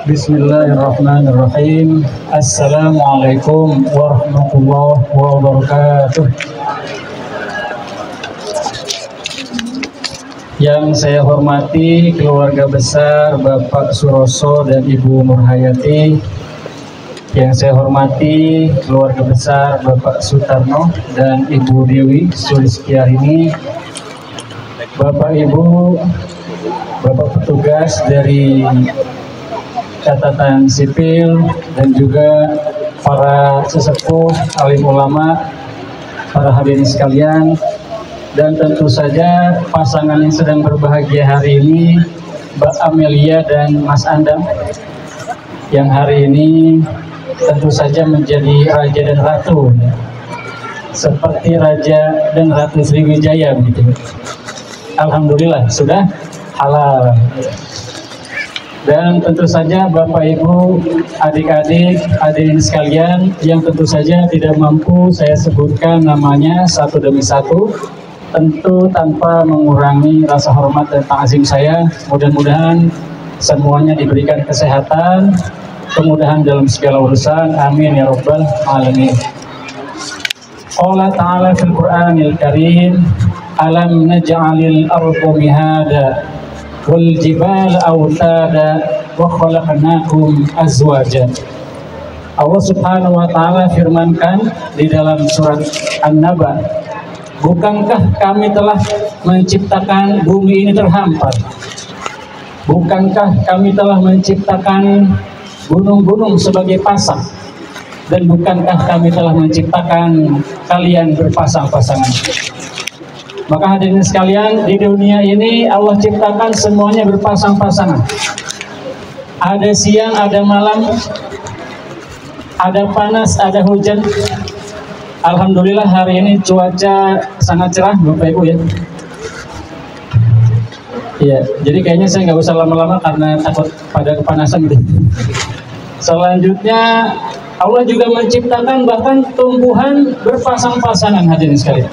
Bismillahirrahmanirrahim. Assalamualaikum warahmatullahi wabarakatuh. Yang saya hormati keluarga besar Bapak Suroso dan Ibu Nurhayati. Yang saya hormati keluarga besar Bapak Sutarno dan Ibu Dewi Sulistiarini. Bapak Ibu, Bapak petugas dari catatan sipil dan juga para sesepuh, alim ulama, para hadirin sekalian, dan tentu saja pasangan yang sedang berbahagia hari ini, Mbak Amelia dan Mas Andam, yang hari ini tentu saja menjadi raja dan ratu, seperti raja dan ratu Sriwijaya begitu. Alhamdulillah sudah halal. Dan tentu saja Bapak Ibu, adik-adik, hadirin sekalian yang tentu saja tidak mampu saya sebutkan namanya satu demi satu, tentu tanpa mengurangi rasa hormat dan ta'zim saya. Mudah-mudahan semuanya diberikan kesehatan, kemudahan dalam segala urusan. Amin ya rabbal alamin. Allah Ta'ala fil Qur'anil Karim, alam naj'alil arda mihada wal jibal autada wa khalaqnakum azwaja. Allah Subhanahu wa taala firmankan di dalam surat An-Naba, bukankah kami telah menciptakan bumi ini terhampar? Bukankah kami telah menciptakan gunung-gunung sebagai pasang? Dan bukankah kami telah menciptakan kalian berpasang-pasangan? Maka hadirin sekalian, di dunia ini Allah ciptakan semuanya berpasang-pasangan. Ada siang, ada malam, ada panas, ada hujan. Alhamdulillah hari ini cuaca sangat cerah, Bapak Ibu ya. Iya, jadi kayaknya saya nggak usah lama-lama karena takut pada kepanasan gitu. Selanjutnya, Allah juga menciptakan bahkan tumbuhan berpasang-pasangan, hadirin sekalian.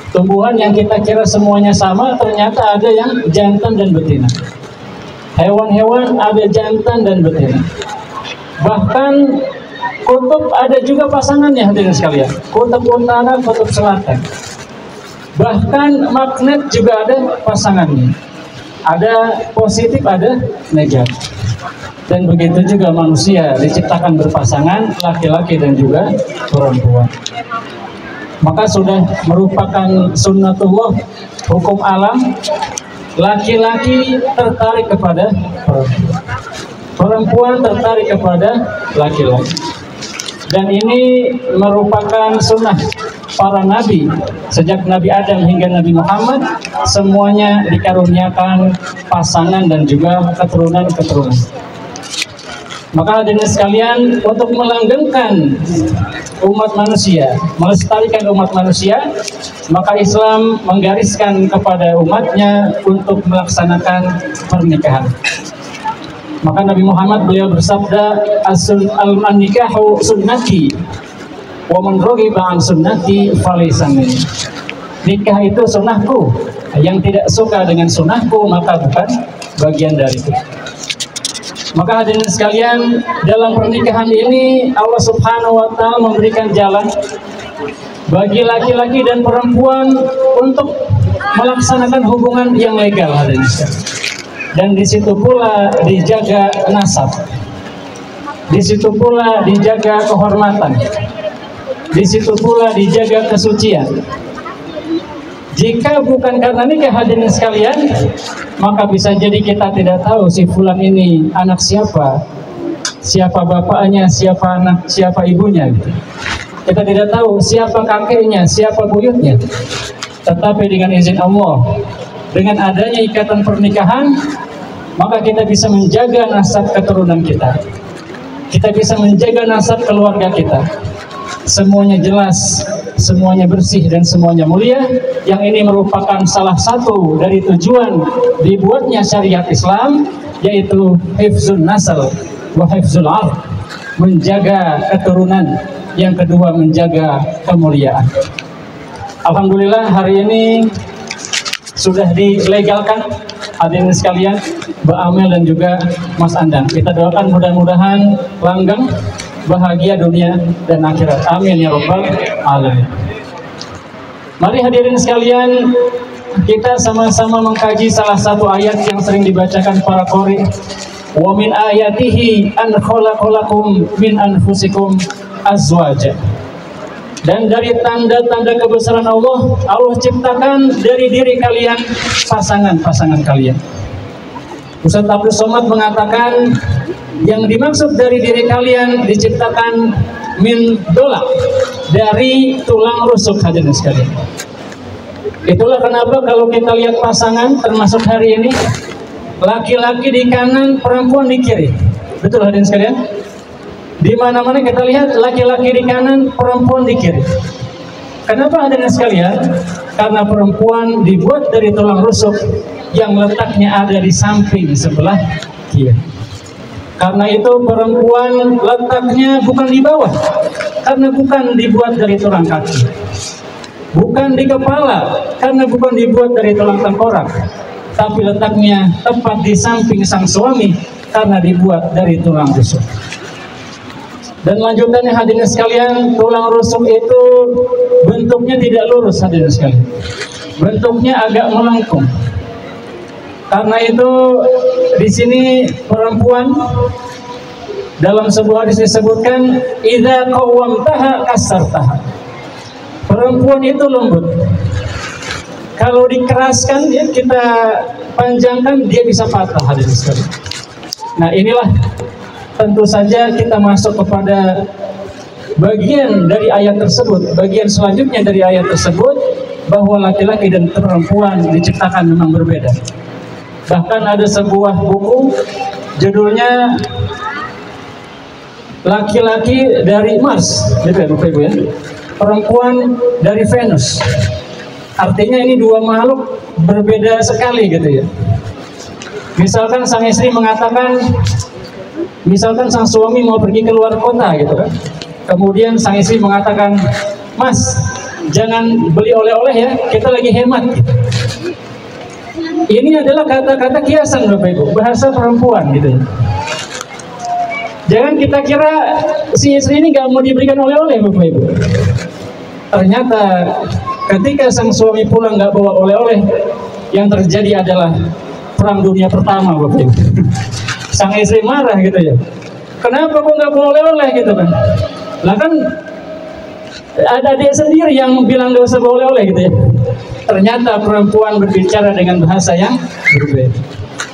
Tumbuhan yang kita kira semuanya sama, ternyata ada yang jantan dan betina. Hewan-hewan ada jantan dan betina. Bahkan kutub ada juga pasangannya, hadirin sekalian. Kutub utara, kutub selatan. Bahkan magnet juga ada pasangannya. Ada positif, ada negatif. Dan begitu juga manusia diciptakan berpasangan, laki-laki dan juga perempuan. Maka sudah merupakan sunnatullah, hukum alam. Laki-laki tertarik kepada perempuan, perempuan tertarik kepada laki-laki. Dan ini merupakan sunnah para nabi, sejak Nabi Adam hingga Nabi Muhammad, semuanya dikaruniakan pasangan dan juga keturunan-keturunan. Maka hadirin sekalian, untuk melanggengkan umat manusia, melestarikan umat manusia, maka Islam menggariskan kepada umatnya untuk melaksanakan pernikahan. Maka Nabi Muhammad beliau bersabda, al-nikahu sunnati wa man raghiba an sunnati falaysa minni. Nikah itu sunnahku, yang tidak suka dengan sunnahku maka bukan bagian dariku. Maka hadirin sekalian, dalam pernikahan ini Allah Subhanahu wa taala memberikan jalan bagi laki-laki dan perempuan untuk melaksanakan hubungan yang legal, hadirin sekalian. Dan di situ pula dijaga nasab. Di situ pula dijaga kehormatan. Di situ pula dijaga kesucian. Jika bukan karena nikah, hadirin sekalian, maka bisa jadi kita tidak tahu si fulan ini anak siapa, siapa bapaknya, siapa anak, siapa ibunya gitu. Kita tidak tahu siapa kakeknya, siapa buyutnya. Tetapi dengan izin Allah, dengan adanya ikatan pernikahan, maka kita bisa menjaga nasab keturunan kita. Kita bisa menjaga nasab keluarga kita. Semuanya jelas, semuanya bersih dan semuanya mulia. Yang ini merupakan salah satu dari tujuan dibuatnya syariat Islam, yaitu hifzun nasal wa hifzul ard, menjaga keturunan. Yang kedua, menjaga kemuliaan. Alhamdulillah hari ini sudah dilegalkan hadirin sekalian, Mbak Amel dan juga Mas Andang. Kita doakan mudah-mudahan langgeng, bahagia dunia dan akhirat. Amin ya rabbal alamin. Mari hadirin sekalian, kita sama-sama mengkaji salah satu ayat yang sering dibacakan para qori. Wa min ayatihi an khalaqalakum min anfusikum azwaja. Dan dari tanda-tanda kebesaran Allah, Allah ciptakan dari diri kalian pasangan-pasangan kalian. Ustaz Abdul Somad mengatakan yang dimaksud dari diri kalian diciptakan min dolak, dari tulang rusuk hadirin sekalian. Itulah kenapa kalau kita lihat pasangan termasuk hari ini, laki-laki di kanan, perempuan di kiri. Betul hadirin sekalian? Di mana-mana kita lihat laki-laki di kanan, perempuan di kiri. Kenapa hadirin sekalian? Karena perempuan dibuat dari tulang rusuk yang letaknya ada di samping sebelah kiri. Karena itu perempuan letaknya bukan di bawah, karena bukan dibuat dari tulang kaki. Bukan di kepala, karena bukan dibuat dari tulang tengkorak, tapi letaknya tepat di samping sang suami karena dibuat dari tulang rusuk. Dan lanjutannya hadirin sekalian, tulang rusuk itu bentuknya tidak lurus hadirin sekalian. Bentuknya agak melengkung. Karena itu di sini perempuan dalam sebuah hadis disebutkan idza qawwamtaha kasartaha. Perempuan itu lembut. Kalau dikeraskan ya, kita panjangkan, dia bisa patah hadirin sekalian. Nah, inilah tentu saja kita masuk kepada bagian dari ayat tersebut, bagian selanjutnya dari ayat tersebut, bahwa laki-laki dan perempuan diciptakan memang berbeda. Bahkan ada sebuah buku judulnya laki-laki dari Mars, gitu ya Bapak Ibu ya, perempuan dari Venus. Artinya ini dua makhluk berbeda sekali gitu ya. Misalkan sang istri mengatakan, misalkan sang suami mau pergi ke luar kota gitu kan, kemudian sang istri mengatakan, Mas, jangan beli oleh-oleh ya, kita lagi hemat gitu. Ini adalah kata-kata kiasan Bapak Ibu, bahasa perempuan gitu ya. Jangan kita kira si istri ini gak mau diberikan oleh-oleh Bapak Ibu. Ternyata ketika sang suami pulang gak bawa oleh-oleh, yang terjadi adalah perang dunia pertama Bapak Ibu. Sang istri marah gitu ya, kenapa kok nggak bawa oleh-oleh gitu kan? Lah kan ada dia sendiri yang bilang gak usah bawa oleh-oleh gitu ya. Ternyata perempuan berbicara dengan bahasa yang berbeda.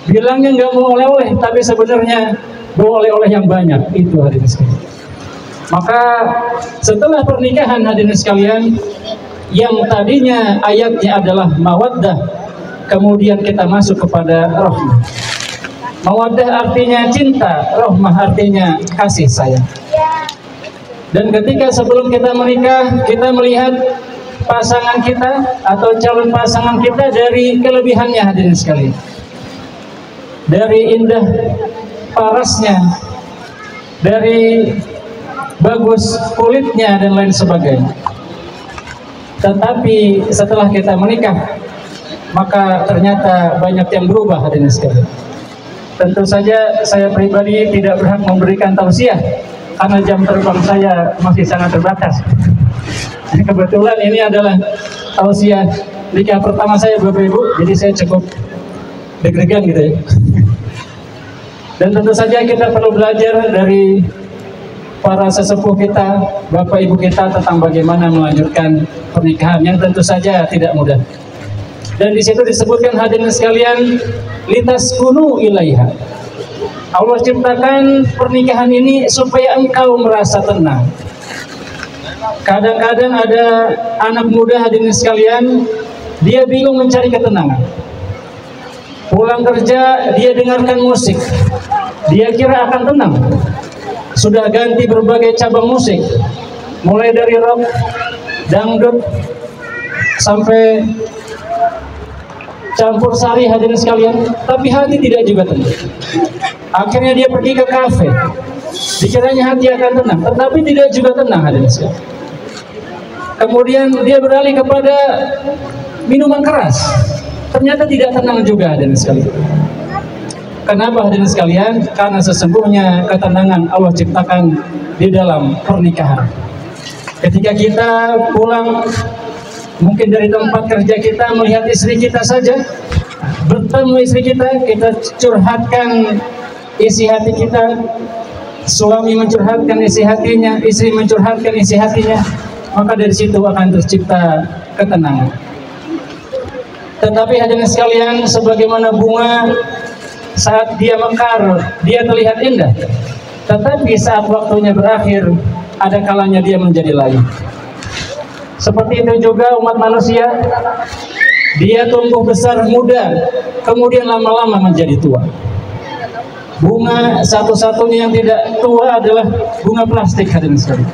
Bilangnya nggak mau oleh-oleh, tapi sebenarnya bawa oleh-oleh yang banyak. Itu hadirin sekalian. Maka setelah pernikahan hadirin sekalian, yang tadinya ayatnya adalah mawaddah, kemudian kita masuk kepada rahmah. Mawaddah artinya cinta, rahmah artinya kasih sayang. Dan ketika sebelum kita menikah, kita melihat pasangan kita atau calon pasangan kita dari kelebihannya hadirin sekalian, dari indah parasnya, dari bagus kulitnya dan lain sebagainya. Tetapi setelah kita menikah, maka ternyata banyak yang berubah hadirin sekalian. Tentu saja saya pribadi tidak berhak memberikan tausiah karena jam terbang saya masih sangat terbatas. Kebetulan ini adalah tausiah nikah pertama saya Bapak Ibu, jadi saya cukup deg-degan gitu ya. Dan tentu saja kita perlu belajar dari para sesepuh kita, Bapak Ibu kita, tentang bagaimana melanjutkan pernikahan yang tentu saja tidak mudah. Dan di situ disebutkan hadirin sekalian, litaskunu ilaiha. Allah ciptakan pernikahan ini supaya engkau merasa tenang. Kadang-kadang ada anak muda hadirin sekalian, dia bingung mencari ketenangan. Pulang kerja, dia dengarkan musik, dia kira akan tenang. Sudah ganti berbagai cabang musik, mulai dari rock, dangdut, sampai campur sari hadirin sekalian, tapi hati tidak juga tenang. Akhirnya dia pergi ke kafe, dikiranya hati akan tenang, tetapi tidak juga tenang hadirin sekalian. Kemudian dia beralih kepada minuman keras, ternyata tidak tenang juga hadirin sekalian. Kenapa hadirin sekalian? Karena sesungguhnya ketenangan Allah ciptakan di dalam pernikahan. Ketika kita pulang mungkin dari tempat kerja kita, melihat istri kita saja, bertemu istri kita, kita curhatkan isi hati kita, suami mencurhatkan isi hatinya, istri mencurhatkan isi hatinya, maka dari situ akan tercipta ketenangan. Tetapi hadirin sekalian, sebagaimana bunga saat dia mekar, dia terlihat indah, tetapi saat waktunya berakhir, ada kalanya dia menjadi layu. Seperti itu juga umat manusia, dia tumbuh besar muda, kemudian lama-lama menjadi tua. Bunga satu-satunya yang tidak tua adalah bunga plastik, hadirin sekalian.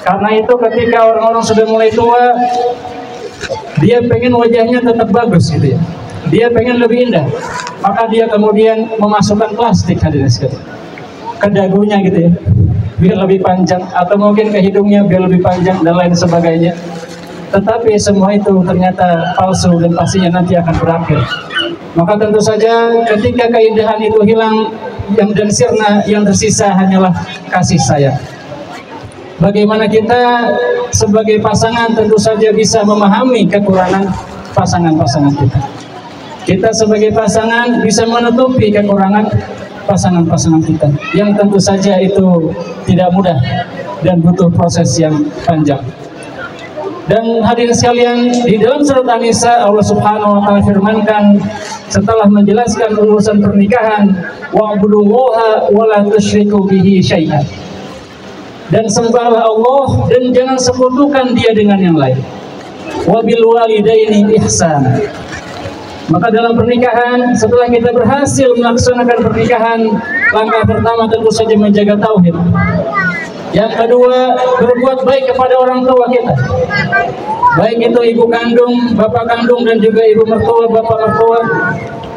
Karena itu ketika orang-orang sudah mulai tua, dia pengen wajahnya tetap bagus gitu ya, dia pengen lebih indah, maka dia kemudian memasukkan plastik, hadirin sekalian, ke dagunya gitu ya, biar lebih panjang, atau mungkin ke hidungnya biar lebih panjang dan lain sebagainya. Tetapi semua itu ternyata palsu dan pastinya nanti akan berakhir. Maka tentu saja ketika keindahan itu hilang dan sirna, yang tersisa hanyalah kasih sayang. Bagaimana kita sebagai pasangan tentu saja bisa memahami kekurangan pasangan-pasangan kita. Kita sebagai pasangan bisa menutupi kekurangan pasangan-pasangan kita, yang tentu saja itu tidak mudah dan butuh proses yang panjang. Dan hadirin sekalian, di dalam surat An-Nisa Allah Subhanahu wa taala firmankan setelah menjelaskan urusan pernikahan, wa'budullaha wa la tusyriku bihi syai'an. Dan sembahlah Allah dan jangan sekutukan Dia dengan yang lain. Wa bil walidaini ihsana. Maka dalam pernikahan, setelah kita berhasil melaksanakan pernikahan, langkah pertama tentu saja menjaga tauhid. Yang kedua, berbuat baik kepada orang tua kita, baik itu ibu kandung, bapak kandung, dan juga ibu mertua, bapak mertua.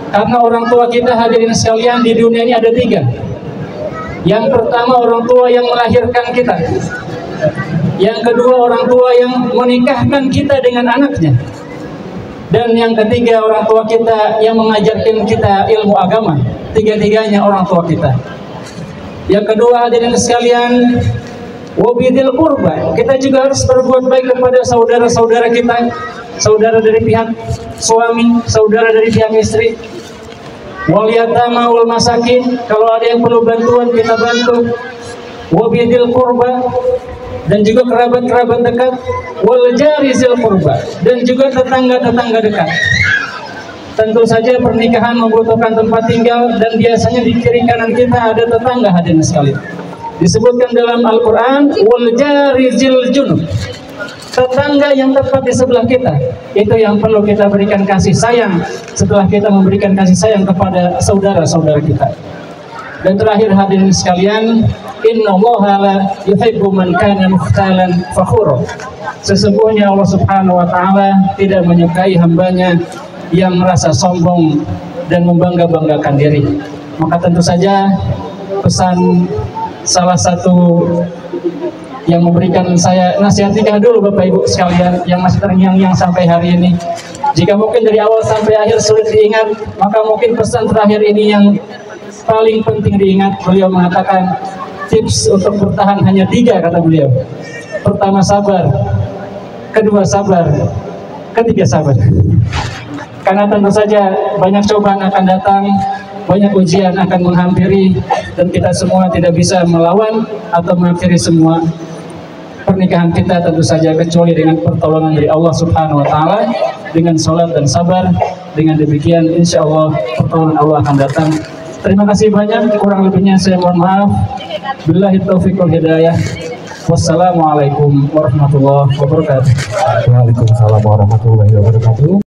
Karena orang tua kita, hadirin sekalian, di dunia ini ada tiga. Yang pertama, orang tua yang melahirkan kita. Yang kedua, orang tua yang menikahkan kita dengan anaknya. Dan yang ketiga, orang tua kita yang mengajarkan kita ilmu agama. Tiga-tiganya orang tua kita. Yang kedua, hadirin sekalian, wabidil qurba, kita juga harus berbuat baik kepada saudara-saudara kita, saudara dari pihak suami, saudara dari pihak istri. Wal yatama wal masakin, kalau ada yang perlu bantuan kita bantu. Wabidil qurba, dan juga kerabat-kerabat dekat. Wal jarizil qurba, dan juga tetangga-tetangga dekat. Tentu saja pernikahan membutuhkan tempat tinggal, dan biasanya di kiri kanan kita ada tetangga, hadirin sekalian. Disebutkan dalam Al-Quran, wal jarizil junub, tetangga yang tepat di sebelah kita, itu yang perlu kita berikan kasih sayang setelah kita memberikan kasih sayang kepada saudara-saudara kita. Dan terakhir hadirin sekalian, innallaha la yuhibbu man kana mukhtalan fakhura. Sesungguhnya Allah Subhanahu wa taala tidak menyukai hambanya yang merasa sombong dan membangga-banggakan diri. Maka tentu saja pesan salah satu yang memberikan saya nasihat nikah dulu Bapak Ibu sekalian yang masih terngiang-ngiang sampai hari ini. Jika mungkin dari awal sampai akhir sulit diingat, maka mungkin pesan terakhir ini yang paling penting diingat. Beliau mengatakan tips untuk bertahan hanya 3, kata beliau. Pertama sabar, kedua sabar, ketiga sabar. Karena tentu saja banyak cobaan akan datang, banyak ujian akan menghampiri, dan kita semua tidak bisa melawan atau mengakhiri semua pernikahan kita tentu saja kecuali dengan pertolongan dari Allah Subhanahu wa taala, dengan sholat dan sabar. Dengan demikian insya Allah pertolongan Allah akan datang. Terima kasih banyak, kurang lebihnya saya mohon maaf. Billahi taufiq wal hidayah. Wassalamualaikum warahmatullahi wabarakatuh. Waalaikumsalam warahmatullahi wabarakatuh.